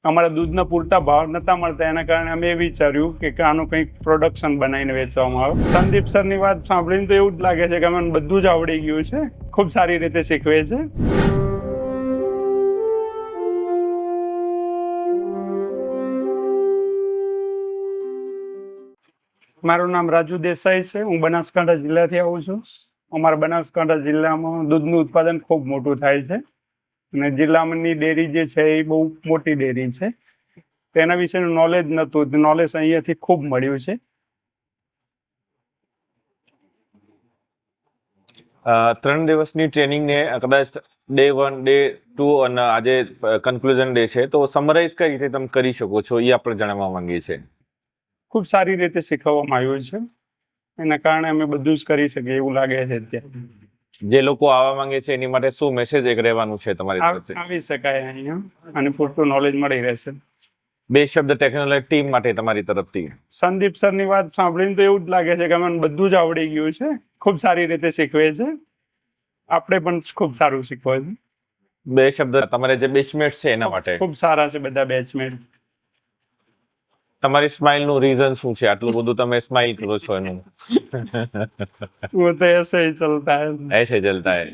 અમારા દૂધના પૂરતા ભાવ નતા મળતા, એના કારણે અમે વિચાર્યું કે આનું કંઈક પ્રોડક્શન બનાવીને વેચવામાં આવે. સંદીપ સરની વાત સાંભળીને તો એવું જ લાગે છે કે અમને બધું જ આવડી ગયું છે. ખૂબ સારી રીતે શીખવે છે. મારું નામ રાજુ દેસાઈ છે. હું બનાસકાંઠા જિલ્લાથી આવું છું. અમારા બનાસકાંઠા જિલ્લામાં દૂધનું ઉત્પાદન ખૂબ મોટું થાય છે અને જિલ્લાની ડેરી જે છે એ બહુ મોટી ડેરી છે. તેના વિશેનું નોલેજ નહોતું, નોલેજ અહીંયાથી ખૂબ મળ્યું છે. 3 દિવસની ટ્રેનિંગને કદાચ ડે 1, ડે 2 અને આજે કન્ક્લુઝન ડે છે, તો સમરાઇઝ કઈ રીતે તમે કરી શકો છો એ આપણે જાણવા માંગીએ છીએ. ખૂબ સારી રીતે શીખવવામાં આવ્યું છે. એના કારણે અમે બધું જ કરી શકીએ એવું લાગે છે અત્યારે. જે લોકો આવવા માંગે છે એની માટે શું મેસેજ એક રહેવાનું છે તમારી તરફથી? આવી શકાય અહીંયા અને પૂરતું નોલેજ મળી રહેશે. 2 શબ્દ ટેકનોલોજી ટીમ માટે તમારી તરફથી. સંદીપ સરની વાત સાંભળીને તો એવું જ લાગે છે કે અમને બધું જ આવડી ગયું છે. ખૂબ સારી રીતે શીખવે છે. આપણે પણ ખૂબ સારું શીખવે છે. 2 શબ્દ તમારે જે બેચમેટ છે એના માટે. ખૂબ સારા છે બધા બેચમેટ. તમારી સ્માઇલ નું રીઝન શું છે? આટલું બધું તમે સ્માઇલ કરો છો એનું? वो तो ऐसे ही चलता है. ऐसे चलता है.